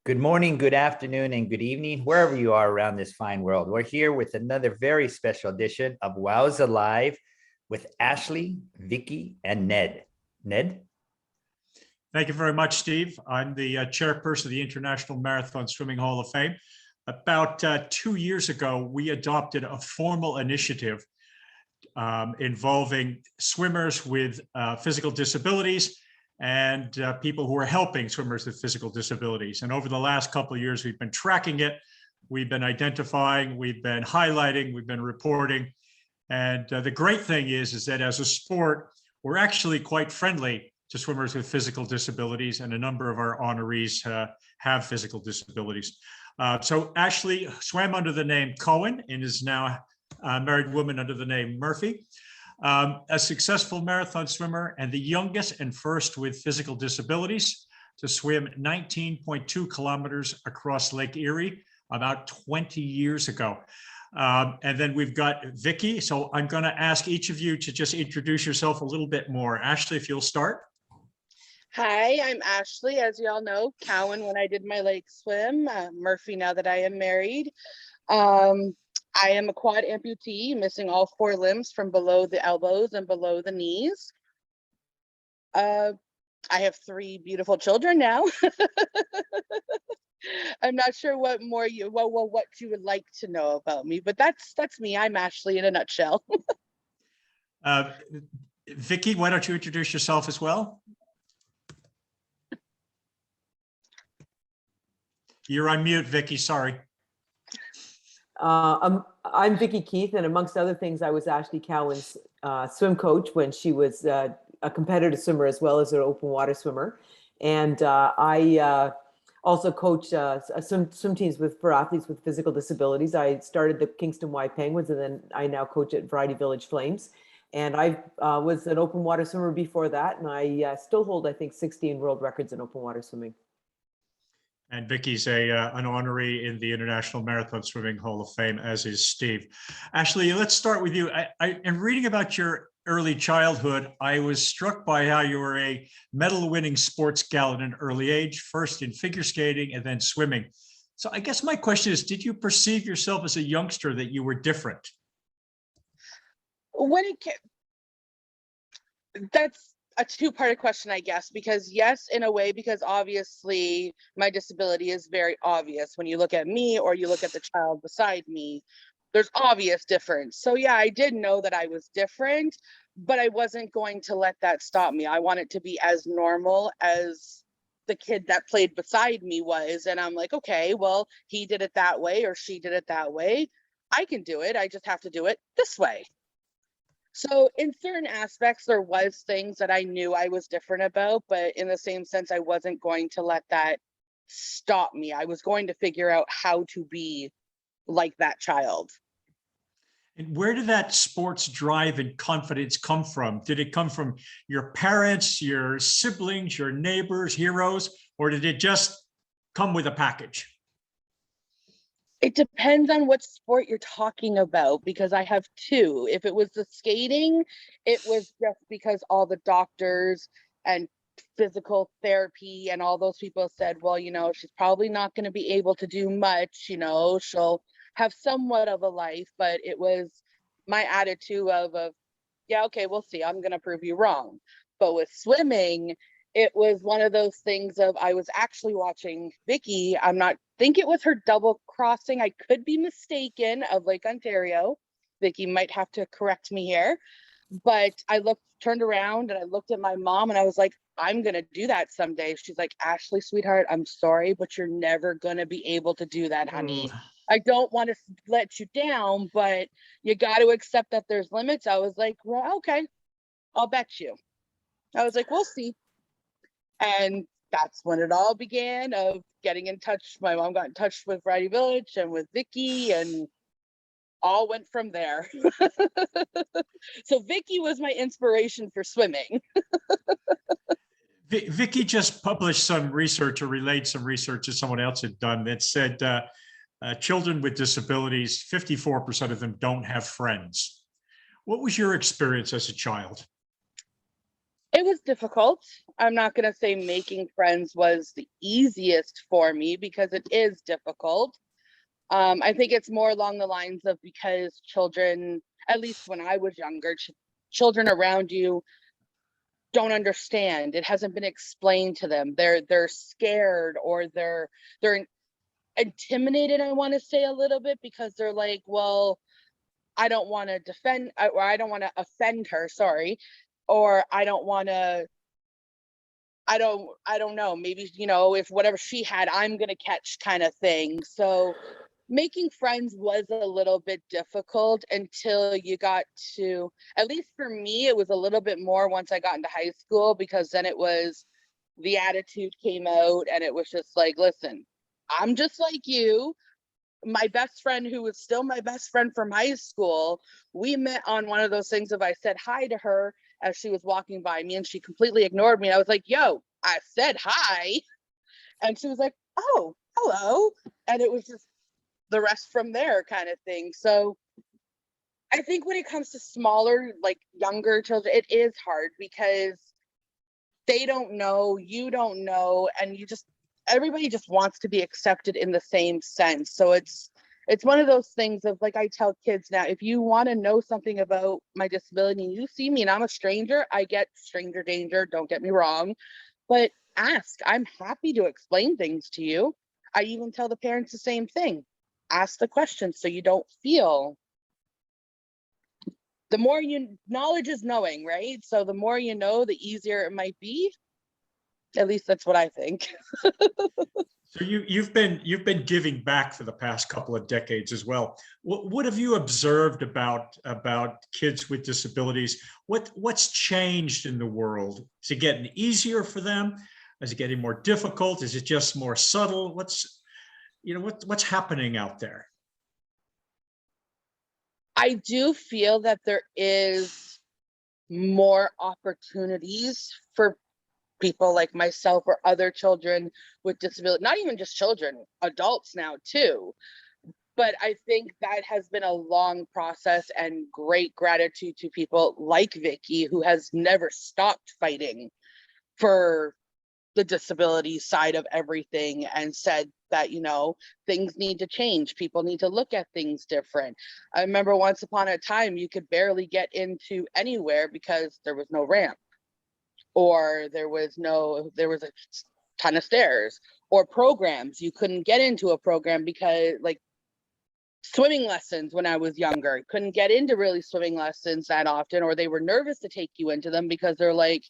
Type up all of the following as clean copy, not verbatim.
Good morning, good afternoon, and good evening, wherever you are around this fine world. We're here with another very special edition of WOWSA Live with Ashley, Vicki, and Ned. Ned? Thank you very much, Steve. I'm the chairperson of the International Marathon Swimming Hall of Fame. About 2 years ago, we adopted a formal initiative involving swimmers with physical disabilities and people who are helping swimmers with physical disabilities. And over the last couple of years, we've been tracking it. We've been identifying, we've been highlighting, we've been reporting. And the great thing is that as a sport, we're actually quite friendly to swimmers with physical disabilities, and a number of our honorees have physical disabilities. So Ashley swam under the name Cowan and is now a married woman under the name Murphy. A successful marathon swimmer and the youngest and first with physical disabilities to swim 19.2 kilometers across Lake Erie about 20 years ago. And then we've got Vicki. So I'm going to ask each of you to just introduce yourself a little bit more. Ashley, if you'll start. Hi, I'm Ashley. As you all know, Cowan when I did my lake swim, Murphy now that I am married. I am a quad amputee, missing all 4 limbs from below the elbows and below the knees. I have 3 beautiful children now. I'm not sure what more what you would like to know about me, but that's me. I'm Ashley in a nutshell. Vicki, why don't you introduce yourself as well? You're on mute, Vicki. Sorry. I'm Vicki Keith, and amongst other things, I was Ashley Cowan's swim coach when she was a competitive swimmer as well as an open water swimmer. And I also coach swim teams for athletes with physical disabilities. I started the Kingston Y Penguins, and then I now coach at Variety Village Flames. And I was an open water swimmer before that, and I still hold, I think, 16 world records in open water swimming. And Vicki's an honoree in the International Marathon Swimming Hall of Fame, as is Steve. Ashley, let's start with you. In reading about your early childhood, I was struck by how you were a medal-winning sports gal at an early age, first in figure skating and then swimming. So I guess my question is, did you perceive yourself as a youngster that you were different? That's a 2-part question, I guess, because yes, in a way, because obviously my disability is very obvious. When you look at me or you look at the child beside me, there's obvious difference. So yeah, I did know that I was different, but I wasn't going to let that stop me. I wanted to be as normal as the kid that played beside me was. And I'm like, okay, well, he did it that way or she did it that way. I can do it. I just have to do it this way. So in certain aspects, there was things that I knew I was different about, but in the same sense, I wasn't going to let that stop me. I was going to figure out how to be like that child. And where did that sports drive and confidence come from? Did it come from your parents, your siblings, your neighbors, heroes, or did it just come with a package? It depends on what sport you're talking about, because I have 2. If it was the skating, it was just because all the doctors and physical therapy and all those people said, well, you know, she's probably not going to be able to do much, you know, she'll have somewhat of a life. But it was my attitude of yeah, okay, we'll see. I'm going to prove you wrong. But with swimming, it was one of those things of, I was actually watching Vicki. Think it was her double crossing. I could be mistaken, of Lake Ontario. Vicki might have to correct me here. But I turned around and I looked at my mom and I was like, I'm going to do that someday. She's like, Ashley, sweetheart, I'm sorry, but you're never going to be able to do that, honey. I don't want to let you down, but you got to accept that there's limits. I was like, well, okay, I'll bet you. I was like, we'll see. And that's when it all began, of getting in touch. My mom got in touch with Variety Village and with Vicki, and all went from there. So Vicki was my inspiration for swimming. Vicki just published some research, or relayed some research that someone else had done, that said children with disabilities, 54% of them don't have friends. What was your experience as a child? It was difficult. I'm not going to say making friends was the easiest for me because it is difficult. I think it's more along the lines of because children, at least when I was younger, children around you don't understand. It hasn't been explained to them. They're scared, or they're intimidated, I want to say, a little bit, because they're like, well, I don't want to defend, or I don't want to offend her, sorry, or I don't want to, I don't know, maybe, you know, if whatever she had, I'm gonna catch, kind of thing. So making friends was a little bit difficult until you got to, at least for me, it was a little bit more once I got into high school, because then it was, the attitude came out, and it was just like, listen, I'm just like you. My best friend, who was still my best friend from high school, we met on one of those things of, I said hi to her as she was walking by me, and she completely ignored me. I was like, yo, I said hi. And she was like, oh, hello. And it was just the rest from there, kind of thing. So I think when it comes to smaller, like younger children, it is hard because they don't know, you don't know, and everybody just wants to be accepted in the same sense. So it's one of those things of, like, I tell kids now, if you want to know something about my disability and you see me and I'm a stranger, I get stranger danger, don't get me wrong, but ask. I'm happy to explain things to you. I even tell the parents the same thing. Ask the questions so you don't feel. The more knowledge is knowing, right? So the more you know, the easier it might be. At least that's what I think. So you've been giving back for the past couple of decades as well. What have you observed about kids with disabilities? What's changed in the world? Is it getting easier for them? Is it getting more difficult? Is it just more subtle? What's happening out there? I do feel that there is more opportunities for people like myself or other children with disability, not even just children, adults now too. But I think that has been a long process, and great gratitude to people like Vicki, who has never stopped fighting for the disability side of everything, and said that, things need to change. People need to look at things different. I remember once upon a time, you could barely get into anywhere because there was no ramp, or there was a ton of stairs, or programs. You couldn't get into a program because, like, swimming lessons when I was younger, couldn't get into really swimming lessons that often, or they were nervous to take you into them because they're like,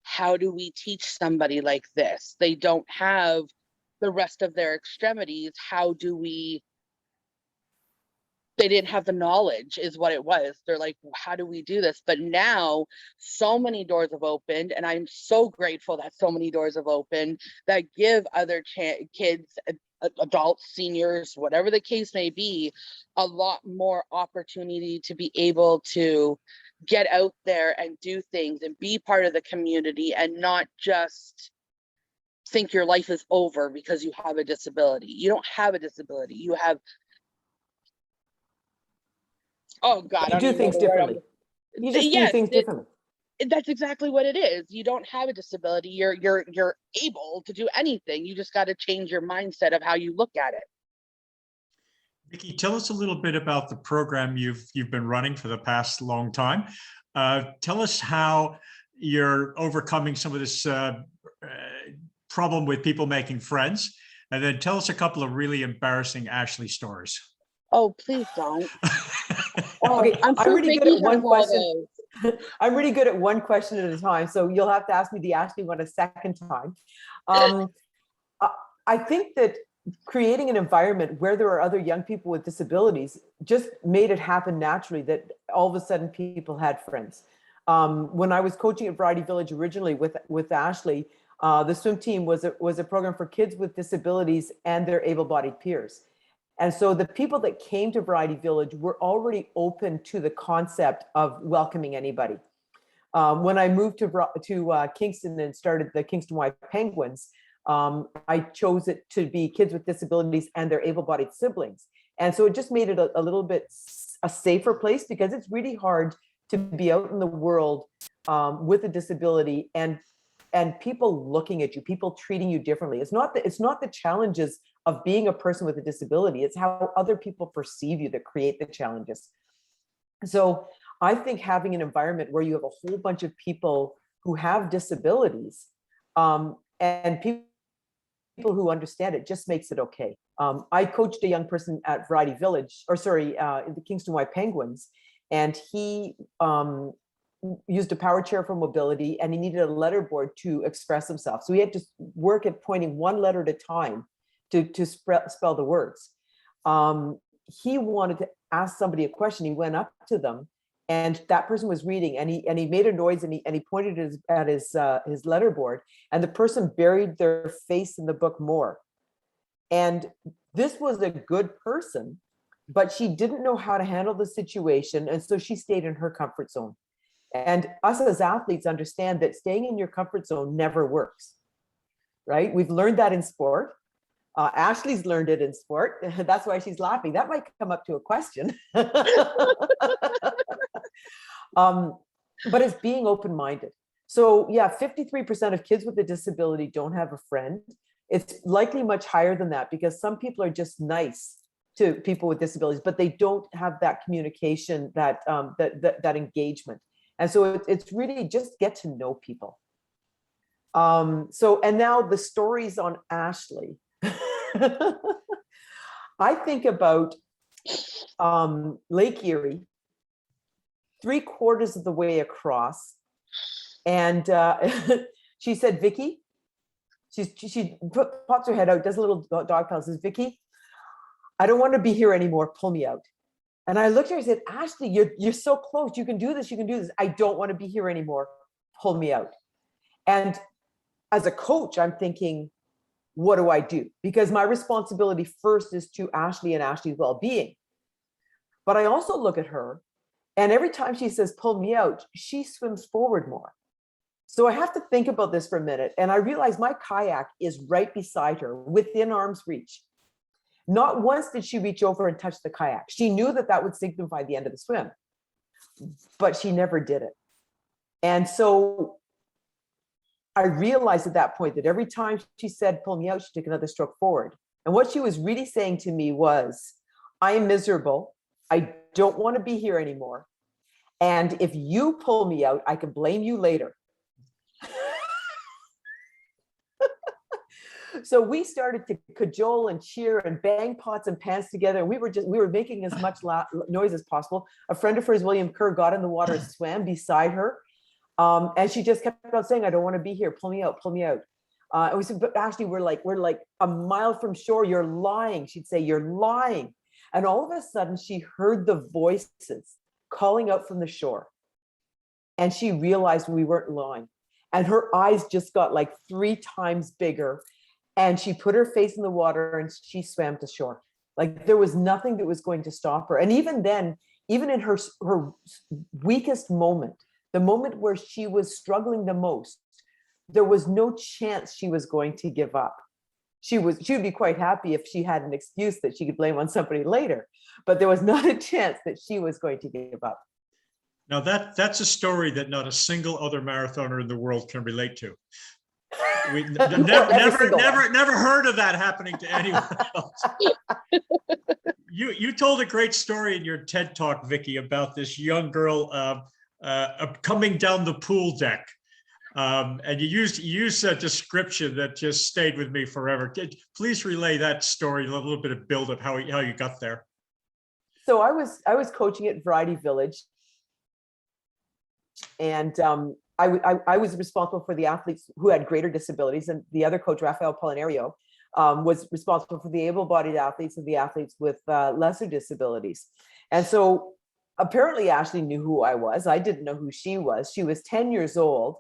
how do we teach somebody like this? They don't have the rest of their extremities. They didn't have the knowledge, is what it was. They're like, how do we do this? But now so many doors have opened, and I'm so grateful that so many doors have opened that give other kids, adults, seniors, whatever the case may be, a lot more opportunity to be able to get out there and do things and be part of the community, and not just think your life is over because you have a disability. You don't have a disability. You have, oh God, You do things differently. You just do things differently. That's exactly what it is. You don't have a disability. You're able to do anything. You just got to change your mindset of how you look at it. Vicki, tell us a little bit about the program you've been running for the past long time. Tell us how you're overcoming some of this problem with people making friends, and then tell us a couple of really embarrassing Ashley stories. Oh, please don't. Okay, I'm sure really good at one question. I'm really good at one question at a time, so you'll have to ask me the Ashley one a second time. I think that creating an environment where there are other young people with disabilities just made it happen naturally, that all of a sudden people had friends. When I was coaching at Variety Village originally with Ashley, the swim team was a program for kids with disabilities and their able-bodied peers. And so the people that came to Variety Village were already open to the concept of welcoming anybody. When I moved to Kingston and started the Kingston Y Penguins, I chose it to be kids with disabilities and their able-bodied siblings. And so it just made it a little bit a safer place, because it's really hard to be out in the world with a disability and and people looking at you, people treating you differently. It's not the challenges of being a person with a disability. It's how other people perceive you that create the challenges. So I think having an environment where you have a whole bunch of people who have disabilities, and people who understand it, just makes it okay. I coached a young person at Variety Village, in the Kingston Y Penguins, and he used a power chair for mobility, and he needed a letterboard to express himself. So he had to work at pointing one letter at a time to spell the words. He wanted to ask somebody a question. He went up to them, and that person was reading, and he made a noise, and he pointed at his letterboard, and the person buried their face in the book more. And this was a good person, but she didn't know how to handle the situation, and so she stayed in her comfort zone. And us as athletes understand that staying in your comfort zone never works, right? We've learned that in sport. Ashley's learned it in sport. That's why she's laughing. That might come up to a question. But it's being open-minded. So yeah, 53% of kids with a disability don't have a friend. It's likely much higher than that because some people are just nice to people with disabilities, but they don't have that communication, that engagement. And so it's really just get to know people. And now the stories on Ashley. I think about Lake Erie, 3/4 of the way across, and she said, "Vicki," she pops her head out, does a little dog paddle, says, "Vicki, I don't want to be here anymore. Pull me out." And I looked at her and said, "Ashley, you're so close. You can do this. You can do this. I don't want to be here anymore. Pull me out." And as a coach, I'm thinking, what do I do? Because my responsibility first is to Ashley and Ashley's well-being. But I also look at her, and every time she says, "Pull me out," she swims forward more. So I have to think about this for a minute. And I realize my kayak is right beside her, within arm's reach. Not once did she reach over and touch the kayak. She knew that that would signify the end of the swim, but she never did it. And so I realized at that point that every time she said, "Pull me out," she took another stroke forward. And what she was really saying to me was, I am miserable. I don't want to be here anymore. And if you pull me out, I can blame you later. So we started to cajole and cheer and bang pots and pans together. And we were making as much noise as possible. A friend of hers, William Kerr, got in the water and swam beside her. And she just kept on saying, "I don't want to be here. Pull me out, pull me out." And we said, "But Ashley, we're like a mile from shore. You're lying." She'd say, "You're lying." And all of a sudden she heard the voices calling out from the shore. And she realized we weren't lying. And her eyes just got like 3 times bigger. And she put her face in the water and she swam to shore. Like there was nothing that was going to stop her. And even then, even in her weakest moment, the moment where she was struggling the most, there was no chance she was going to give up. She would be quite happy if she had an excuse that she could blame on somebody later, but there was not a chance that she was going to give up. Now that's a story that not a single other marathoner in the world can relate to. We never heard of that happening to anyone else. You told a great story in your TED Talk, Vicki, about this young girl coming down the pool deck. And you used a description that just stayed with me forever. Please relay that story, a little bit of build up, how you got there. So I was coaching at Variety Village, and I was responsible for the athletes who had greater disabilities, and the other coach, Rafael Polinario, was responsible for the able-bodied athletes and the athletes with lesser disabilities. And so apparently Ashley knew who I was. I didn't know who she was. She was 10 years old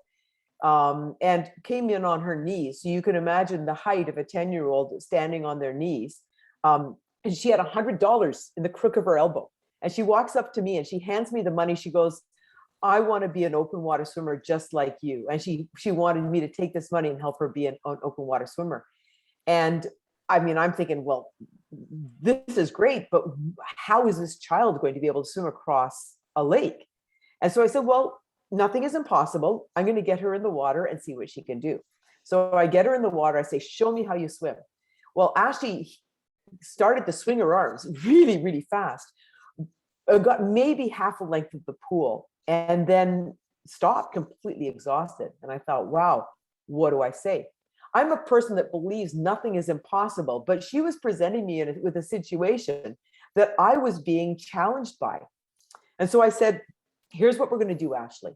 and came in on her knees. So you can imagine the height of a 10-year-old standing on their knees. And she had $100 in the crook of her elbow. And she walks up to me and she hands me the money. She goes, "I want to be an open water swimmer just like you." And she wanted me to take this money and help her be an open water swimmer. And I mean, I'm thinking, well, this is great, but how is this child going to be able to swim across a lake? And so I said, well, nothing is impossible. I'm going to get her in the water and see what she can do. So I get her in the water. I say, show me how you swim. Well, Ashley started to swing her arms really, really fast. Got maybe half the length of the pool and then stopped completely exhausted. And I thought, wow, what do I say? I'm a person that believes nothing is impossible, but she was presenting me with a situation that I was being challenged by. And so I said, here's what we're going to do, Ashley.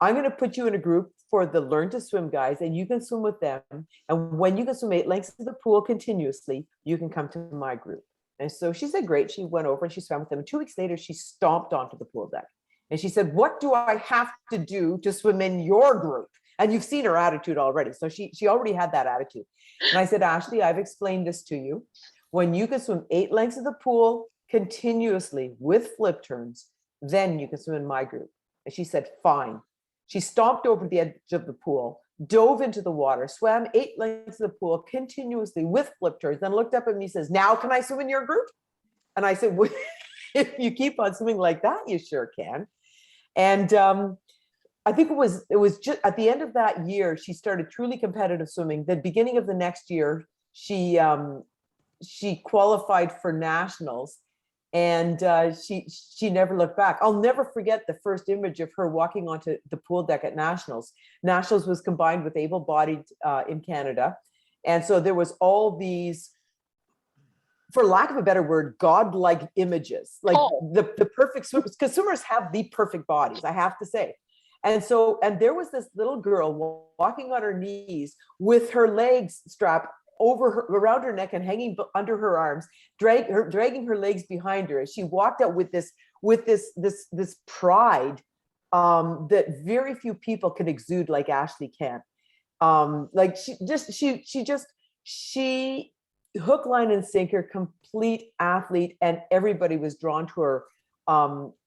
I'm going to put you in a group for the Learn to Swim guys, and you can swim with them. And when you can swim 8 lengths of the pool continuously, you can come to my group. And so she said, great. She went over and she swam with them. 2 weeks later, she stomped onto the pool deck. And she said, what do I have to do to swim in your group? And you've seen her attitude already. So she already had that attitude. And I said, Ashley, I've explained this to you. When you can swim 8 lengths of the pool continuously with flip turns, then you can swim in my group. And she said, fine. She stomped over the edge of the pool, dove into the water, swam 8 lengths of the pool continuously with flip turns, then looked up at me and says, now can I swim in your group? And I said, well, if you keep on swimming like that, you sure can. And I think it was just at the end of that year, she started truly competitive swimming. The beginning of the next year, she qualified for nationals. And she never looked back. I'll never forget the first image of her walking onto the pool deck at nationals. Nationals was combined with able-bodied in Canada. And so there was all these, for lack of a better word, godlike images, like the perfect swimmers, because swimmers have the perfect bodies, I have to say. And there was this little girl walking on her knees with her legs strapped around her neck and hanging under her arms, dragging her legs behind her as she walked out with this pride that very few people can exude like Ashley can. Like she hook, line, and sinker, complete athlete, and everybody was drawn to her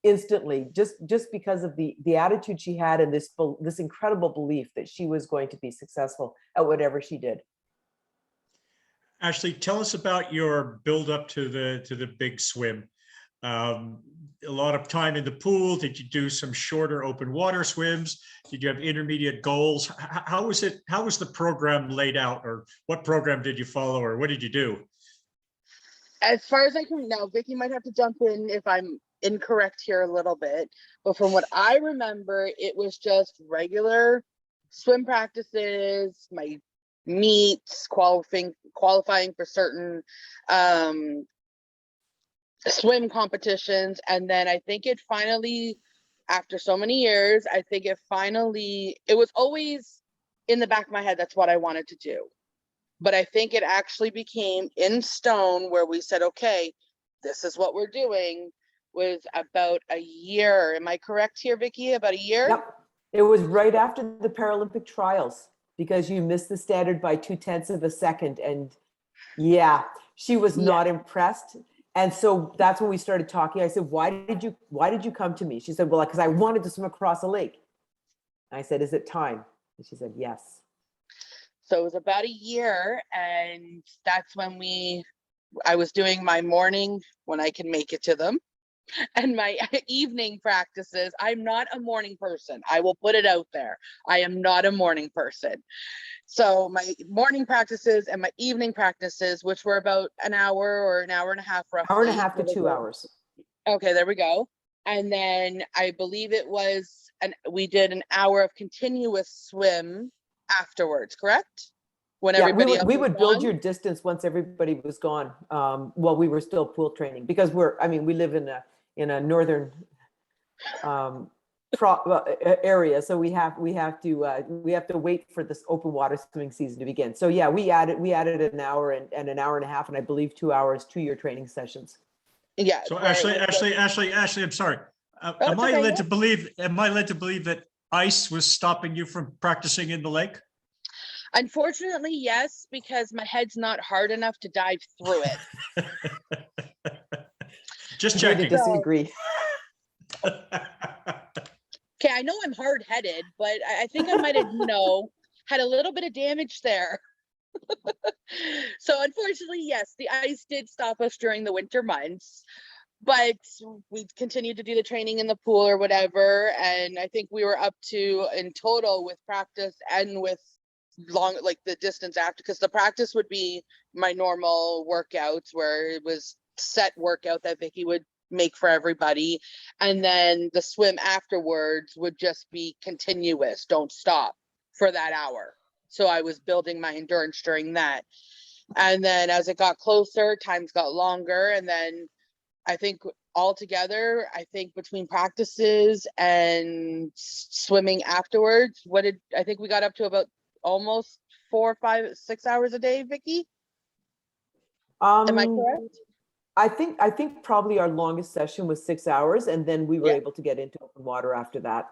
instantly, just because of the attitude she had and this incredible belief that she was going to be successful at whatever she did. Ashley, tell us about your build up to the big swim. A lot of time in the pool. Did you do some shorter open water swims? Did you have intermediate goals? How was it? How was the program laid out, or what program did you follow, or what did you do? As far as I can now, Vicki might have to jump in if I'm incorrect here a little bit, but from what I remember, it was just regular swim practices, my meets, qualifying for certain swim competitions, and then I think it finally, after so many years, it was always in the back of my head that's what I wanted to do, but I think it actually became in stone where we said, okay, this is what we're doing, was about a year. Am I correct here, Vicki? About a year? Yep. It was right after the Paralympic trials, because you missed the standard by 0.2 of a second. And yeah, she was not impressed. And so that's when we started talking. I said, why did you come to me? She said, well, because I wanted to swim across a lake. I said, is it time? And she said, yes. So it was about a year, and that's when I was doing my morning, when I can make it to them, and my evening practices. I'm not a morning person. I will put it out there. I am not a morning person. So my morning practices and my evening practices, which were about an hour or an hour and a half, roughly. Hour and a half to 2 hours. Okay, there we go. And then I believe we did an hour of continuous swim afterwards, correct? When everybody else we would was build gone? your distance once everybody was gone, while we were still pool training, because we live in a northern area, so we have to wait for this open water swimming season to begin. So yeah, we added an hour and an hour and a half, and I believe 2 hours to your training sessions. Yeah. So Ashley, I'm sorry. Am I led to believe that ice was stopping you from practicing in the lake? Unfortunately, yes, because my head's not hard enough to dive through it. Just Agree to checking. disagree. Okay, I know I'm hard-headed, but I think I might have, had a little bit of damage there. So unfortunately, yes, the ice did stop us during the winter months. but we continued to do the training in the pool or whatever. And I think we were up to, in total, with practice and with long, like the distance after, because the practice would be my normal workouts where it was set workout that Vicki would make for everybody. And then the swim afterwards would just be continuous, don't stop for that hour. So I was building my endurance during that. And then as it got closer, times got longer. And then I think altogether, I think between practices and swimming afterwards, I think we got up to about almost 4, 5, 6 hours a day, Vicki? Am I correct? I think probably our longest session was 6 hours, and then we were Yeah. able to get into open water after that.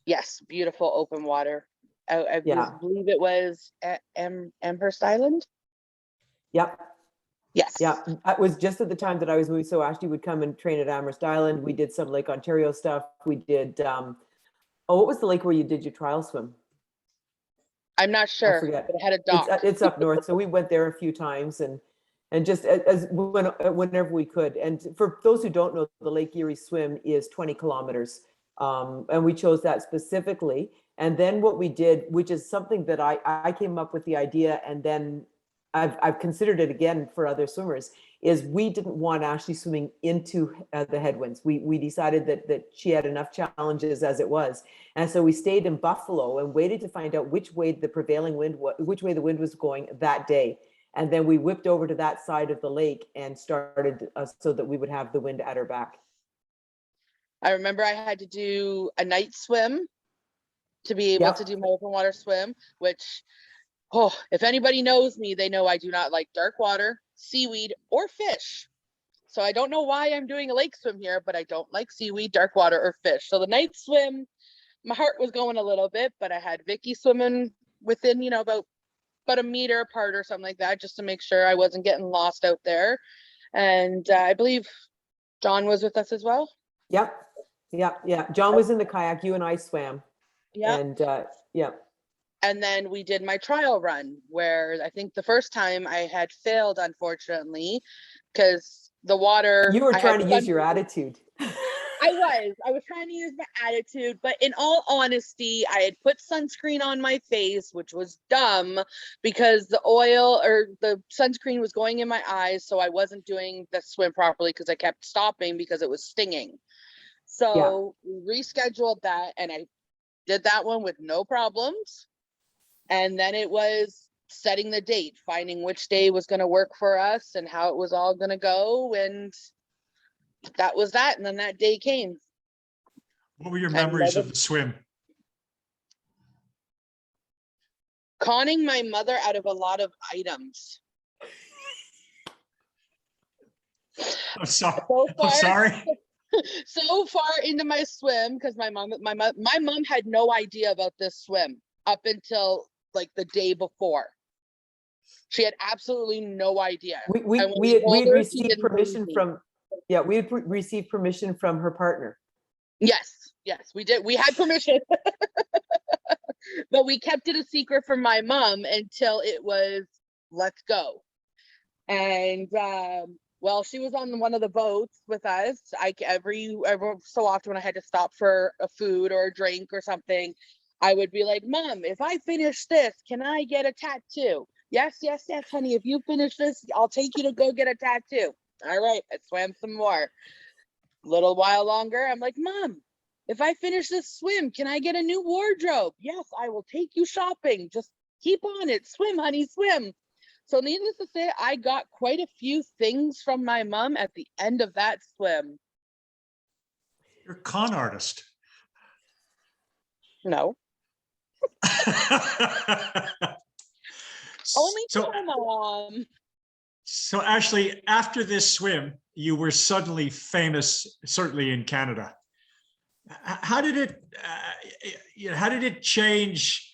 Yes, beautiful open water. I Yeah. believe it was at Amherst Island. Yep. Yes. Yeah, it was just at the time that I was moving. So Ashley would come and train at Amherst Island. We did some Lake Ontario stuff. We did, what was the lake where you did your trial swim? I'm not sure, forget. but it had a dock. It's up north. So we went there a few times and just whenever we could. And for those who don't know, the Lake Erie swim is 20 kilometers. And we chose that specifically. And then what we did, which is something that I came up with the idea, and then I've considered it again for other swimmers, is we didn't want Ashley swimming into the headwinds. We decided that she had enough challenges as it was. And so we stayed in Buffalo and waited to find out which way the prevailing wind, which way the wind was going that day. And then we whipped over to that side of the lake and started so that we would have the wind at our back. I remember I had to do a night swim to be able to do my open water swim, which, oh, if anybody knows me, they know I do not like dark water, seaweed, or fish. So I don't know why I'm doing a lake swim here, but I don't like seaweed, dark water, or fish. So the night swim, my heart was going a little bit, but I had Vicki swimming within, about a meter apart or something like that, just to make sure I wasn't getting lost out there. And I believe John was with us as well. Yep. John was in the kayak. You and I swam. Yeah. And And then we did my trial run, where I think the first time I had failed, unfortunately, because the water. You were trying to use your attitude. I was trying to use my attitude, but in all honesty, I had put sunscreen on my face, which was dumb because the oil or the sunscreen was going in my eyes. So I wasn't doing the swim properly because I kept stopping because it was stinging. So we rescheduled that, and I did that one with no problems. And then it was setting the date, finding which day was going to work for us and how it was all going to go. And that was that. And then that day came. What were your memories of the swim? Conning my mother out of a lot of items. I'm sorry. So far into my swim, because my mom had no idea about this swim up until like the day before. She had absolutely no idea. We had received permission from, we had received permission from her partner. Yes, we did. We had permission, but we kept it a secret from my mom until it was let's go. And well, she was on one of the boats with us. Every so often when I had to stop for a food or a drink or something, I would be like, Mom, if I finish this, can I get a tattoo? Yes, honey. If you finish this, I'll take you to go get a tattoo. All right. I swam some more. A little while longer. I'm like, Mom, if I finish this swim, can I get a new wardrobe? Yes, I will take you shopping. Just keep on it. Swim, honey, swim. So needless to say, I got quite a few things from my mom at the end of that swim. You're a con artist. No. Only to my mom. So Ashley, after this swim, you were suddenly famous, certainly in Canada. How did it change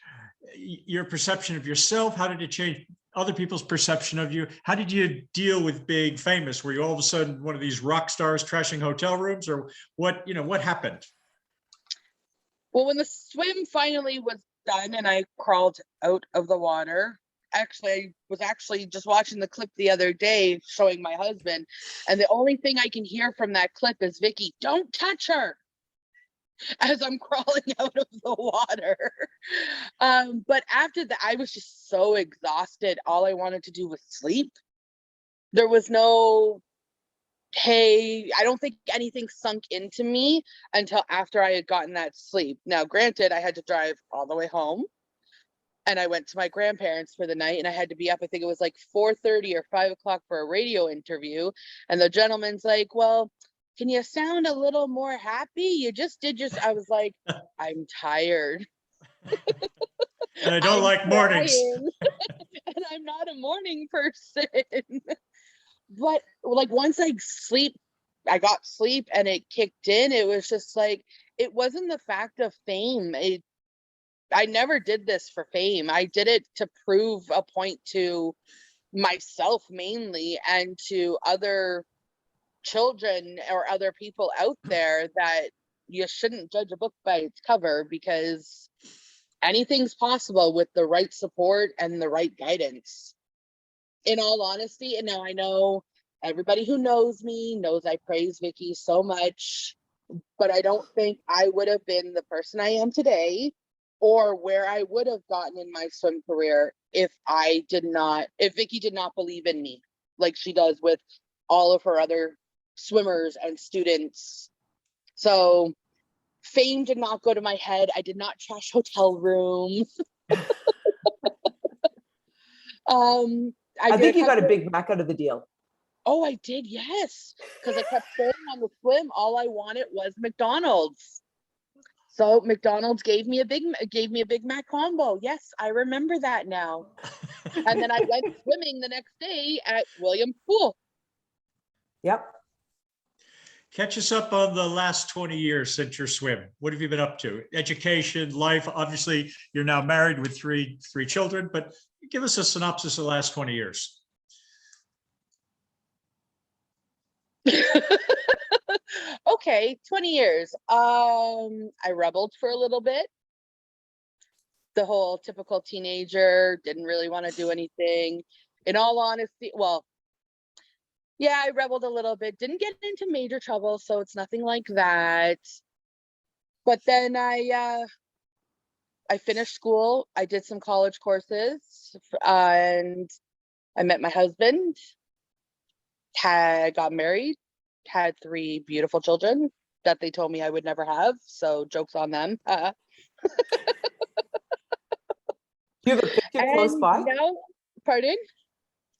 your perception of yourself? How did it change other people's perception of you? How did you deal with being famous? Were you all of a sudden one of these rock stars trashing hotel rooms, or what happened? Well, when the swim finally was done and I crawled out of the water, I was actually just watching the clip the other day showing my husband, and the only thing I can hear from that clip is Vicki, don't touch her, as I'm crawling out of the water. But after that, I was just so exhausted. All I wanted to do was sleep. There was no, hey, I don't think anything sunk into me until after I had gotten that sleep. Now, granted, I had to drive all the way home, and I went to my grandparents for the night, and I had to be up, I think it was like 4:30 or 5 o'clock for a radio interview. And the gentleman's like, well, can you sound a little more happy? You just did just, I was like, I'm tired. And I don't like mornings. And I'm not a morning person. But like once I got sleep and it kicked in, it was just like, it wasn't the fact of fame. I never did this for fame. I did it to prove a point to myself mainly, and to other children or other people out there that you shouldn't judge a book by its cover, because anything's possible with the right support and the right guidance. In all honesty, and now I know everybody who knows me knows I praise Vicki so much, but I don't think I would have been the person I am today, or where I would have gotten in my swim career if Vicki did not believe in me like she does with all of her other swimmers and students. So fame did not go to my head. I did not trash hotel rooms. I think you got a Big Mac out of the deal. Oh, I did, yes. Because I kept saying on the swim, all I wanted was McDonald's. So McDonald's gave me a Big Mac combo. Yes, I remember that now. And then I went swimming the next day at Williams Pool. Yep. Catch us up on the last 20 years since your swim. What have you been up to? Education, life. Obviously, you're now married with three children, but give us a synopsis of the last 20 years. Okay, 20 years. I rebelled for a little bit. The whole typical teenager, didn't really want to do anything. In all honesty, well, yeah, I rebelled a little bit. Didn't get into major trouble, so it's nothing like that. But then I finished school. I did some college courses, and I met my husband. Got married. Had 3 beautiful children that they told me I would never have. So joke's on them. Do you have a picture close by? No, pardon?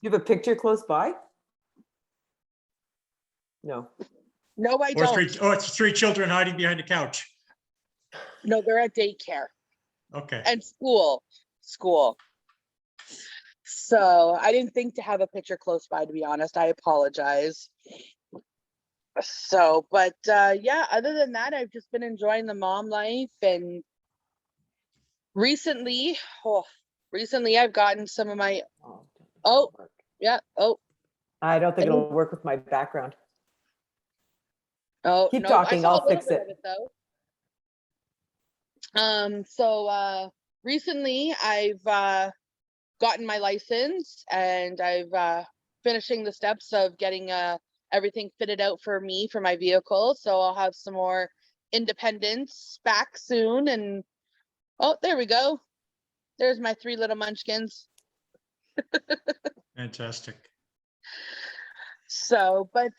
You have a picture close by? No. No, I don't. It's 3 children hiding behind a couch. No, they're at daycare. Okay. And school. So I didn't think to have a picture close by, to be honest. I apologize. So, but yeah, other than that, I've just been enjoying the mom life. And recently I've gotten some of my, I don't think it'll work with my background. Oh, keep no, talking, I'll fix it. So recently I've gotten my license, and I've finishing the steps of getting everything fitted out for me for my vehicle. So I'll have some more independence back soon. And oh, there we go. There's my 3 little munchkins. Fantastic. So, but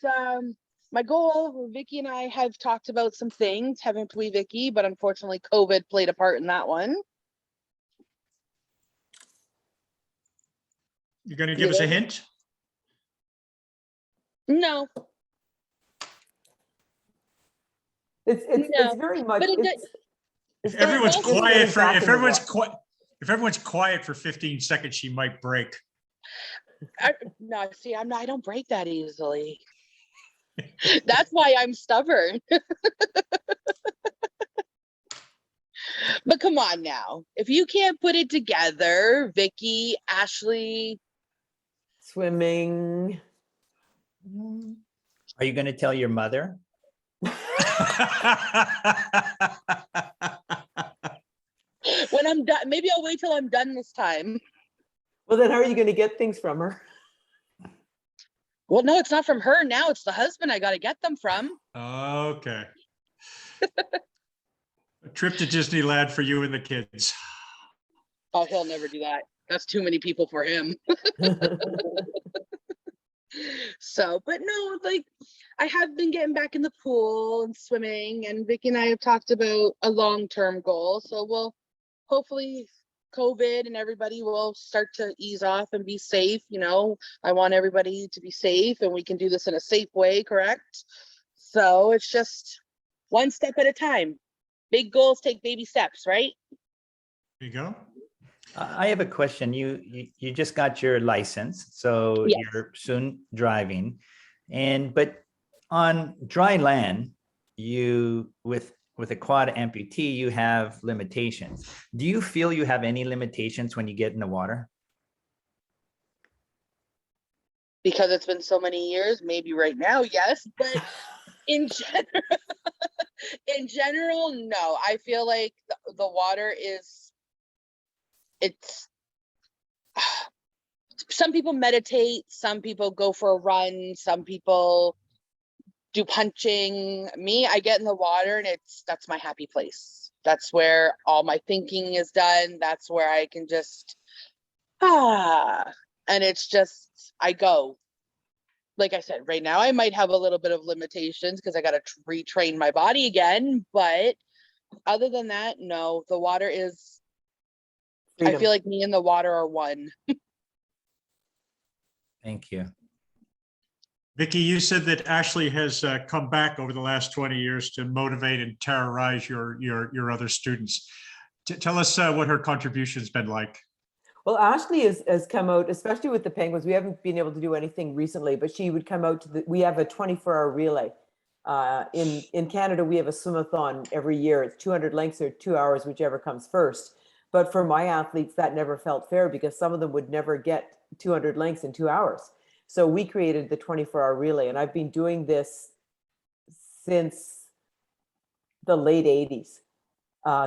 my goal, Vicki and I have talked about some things, haven't we, Vicki? But unfortunately, COVID played a part in that one. You're going to give us a hint? No. It's very much. If everyone's quiet for 15 seconds, she might break. No, see, I don't break that easily. That's why I'm stubborn. But come on now. If you can't put it together, Vicki, Ashley. Swimming. Are you going to tell your mother? When I'm done, maybe I'll wait till I'm done this time. Well, then how are you going to get things from her? Well, no, it's not from her now. It's the husband I got to get them from. Okay. A trip to Disneyland for you and the kids. Oh, he'll never do that. That's too many people for him. So, but no, like I have been getting back in the pool and swimming, and Vicki and I have talked about a long-term goal. So we'll hopefully COVID and everybody will start to ease off and be safe. You know, I want everybody to be safe and we can do this in a safe way, correct? So it's just one step at a time. Big goals take baby steps, right? There you go. I have a question. You just got your license, so Yes. you're soon driving, but on dry land, you with a quad amputee, you have limitations. Do you feel you have any limitations when you get in the water? Because it's been so many years, maybe right now, yes, but in general, in general, no. I feel like the water is, it's, some people meditate, some people go for a run, some people do punching. Me, I get in the water and that's my happy place. That's where all my thinking is done. That's where I can just, and it's just, I go. Like I said, right now I might have a little bit of limitations because I got to retrain my body again. But other than that, no, the water is, Freedom. I feel like me and the water are one. Thank you. Vicki, you said that Ashley has come back over the last 20 years to motivate and terrorize your other students. Tell us what her contribution's been like. Well, Ashley has come out, especially with the penguins. We haven't been able to do anything recently, but she would come out to we have a 24-hour relay. In Canada, we have a swimathon every year. It's 200 lengths or 2 hours, whichever comes first. But for my athletes, that never felt fair because some of them would never get 200 lengths in 2 hours. So we created the 24-hour relay, and I've been doing this since the late 80s.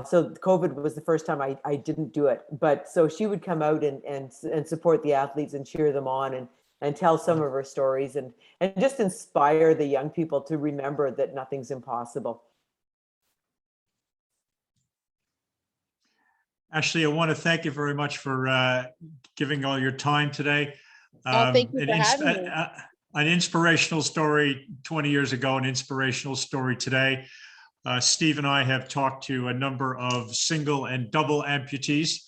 So COVID was the first time I didn't do it, but so she would come out and support the athletes and cheer them on and tell some of her stories and just inspire the young people to remember that nothing's impossible. Ashley, I want to thank you very much for giving all your time today. Thank you for having me. An inspirational story 20 years ago, an inspirational story today. Steve and I have talked to a number of single and double amputees,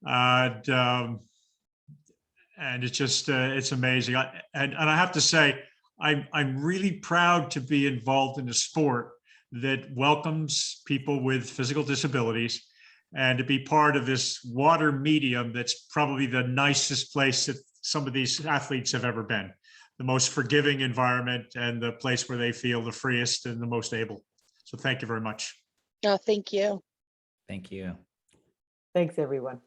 and it's just it's amazing. And I have to say, I'm really proud to be involved in a sport that welcomes people with physical disabilities, and to be part of this water medium that's probably the nicest place that some of these athletes have ever been, the most forgiving environment and the place where they feel the freest and the most able. So thank you very much. Oh, thank you. Thank you. Thanks, everyone.